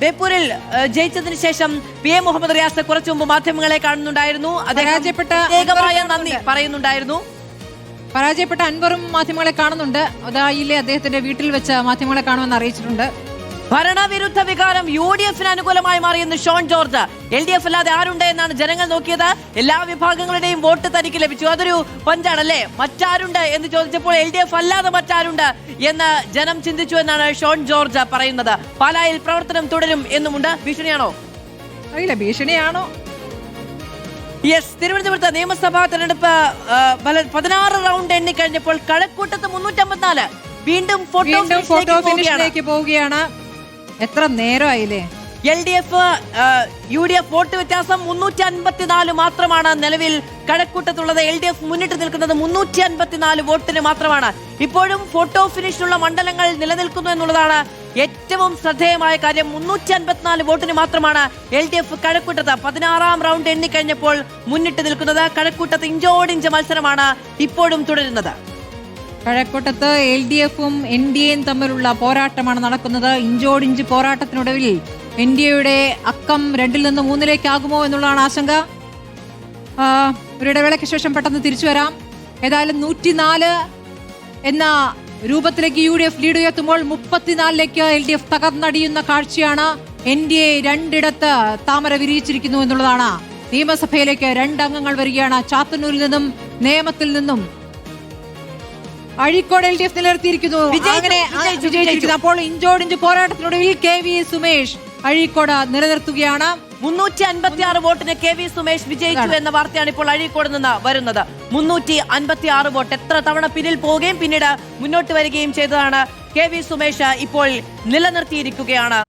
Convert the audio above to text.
ബേപ്പൂരിൽ ജയിച്ചതിന് ശേഷം PM മുഹമ്മദ് റിയാസ് കുറച്ചു മുമ്പ് മാധ്യമങ്ങളെ കാണുന്നുണ്ടായിരുന്നു. നന്ദി പറയുന്നുണ്ടായിരുന്നു. പരാജയപ്പെട്ട അൻവറും മാധ്യമങ്ങളെ കാണുന്നുണ്ട്. അതായില്ലേ അദ്ദേഹത്തിന്റെ വീട്ടിൽ വെച്ച് മാധ്യമങ്ങളെ കാണുമെന്ന് അറിയിച്ചിട്ടുണ്ട്. ഭരണവിരുദ്ധ വികാരം UDF അനുകൂലമായി മാറിയെന്ന് ഷോൺ ജോർജ്. LDF അല്ലാതെ ആരുണ്ട് എന്നാണ് ജനങ്ങൾ നോക്കിയത്. എല്ലാ വിഭാഗങ്ങളുടെയും വോട്ട് തനിക്ക് ലഭിച്ചു. അതൊരു പഞ്ചാണല്ലേ. മറ്റാരുണ്ട് എന്ന് ചോദിച്ചപ്പോൾ LDF അല്ലാതെ മറ്റാരുണ്ട് എന്ന് ജനം ചിന്തിച്ചു എന്നാണ് ഷോൺ ജോർജ് പറയുന്നത്. പാലായിൽ പ്രവർത്തനം തുടരും എന്നുമുണ്ട്. ഭീഷണിയാണോ? അറിയില്ല, ഭീഷണിയാണോ? യെസ്. തിരുവനന്തപുരത്ത് നിയമസഭാ തെരഞ്ഞെടുപ്പ് 16 റൗണ്ട് എണ്ണിക്കഴിഞ്ഞപ്പോൾ കഴക്കൂട്ടത്ത് 354 വീണ്ടും ഫോട്ടോ ഫിനിഷിലേക്ക് പോവുകയാണ്. എത്ര നേരമായില്ലേ? LDF UDF വോട്ട് വ്യത്യാസം 354 മാത്രമാണ് നിലവിൽ കഴക്കൂട്ടത്തുള്ളത്. LDF മുന്നിട്ട് നിൽക്കുന്നത് 354 വോട്ടിന് മാത്രമാണ്. ഇപ്പോഴും ഫോട്ടോ ഫിനിഷിനുള്ള മണ്ഡലങ്ങൾ നിലനിൽക്കുന്നു എന്നുള്ളതാണ് ഏറ്റവും ശ്രദ്ധേയമായ കാര്യം. 354 വോട്ടിന് മാത്രമാണ് LDF കഴക്കൂട്ടത്ത് 16ാം റൗണ്ട് എണ്ണിക്കഴിഞ്ഞപ്പോൾ മുന്നിട്ട് നിൽക്കുന്നത്. കഴക്കൂട്ടത്ത് ഇഞ്ചോടിഞ്ച് മത്സരമാണ് ഇപ്പോഴും തുടരുന്നത്. കഴക്കൂട്ടത്ത് LDFും NDAയും തമ്മിലുള്ള പോരാട്ടമാണ് നടക്കുന്നത്. ഇഞ്ചോടിഞ്ച് പോരാട്ടത്തിനൊടുവിൽ NDAയുടെ അക്കം 2-ൽ നിന്ന് 3-ലേക്കാകുമോ എന്നുള്ളതാണ് ആശങ്ക. ഒരു ഇടവേളയ്ക്ക് ശേഷം പെട്ടെന്ന് തിരിച്ചു വരാം. ഏതായാലും 104 എന്ന രൂപത്തിലേക്ക് UDF ലീഡ് ഉയർത്തുമ്പോൾ 34-ലേക്ക് LDF തകർന്നടിയുന്ന കാഴ്ചയാണ്. NDA 2 താമര വിരിയിച്ചിരിക്കുന്നു എന്നുള്ളതാണ്. നിയമസഭയിലേക്ക് 2 അംഗങ്ങൾ വരികയാണ്. ചാത്തന്നൂരിൽ നിന്നും നേമത്തിൽ നിന്നും. അഴീക്കോട് LDF നിലനിർത്തിയിരിക്കുന്നു. അപ്പോൾ ഇഞ്ചോടിഞ്ച് പോരാട്ടത്തിനൊടുവിൽ KV സുമേഷ് അഴീക്കോട് നിലനിർത്തുകയാണ്. 356 വോട്ടിന് KV സുമേഷ് വിജയിച്ചു എന്ന വാർത്തയാണ് ഇപ്പോൾ അഴീക്കോട് നിന്ന് വരുന്നത്. 356 വോട്ട്. എത്ര തവണ പിന്നിൽ പോവുകയും പിന്നീട് മുന്നോട്ട് വരികയും ചെയ്തതാണ് KV സുമേഷ് ഇപ്പോൾ നിലനിർത്തിയിരിക്കുകയാണ്.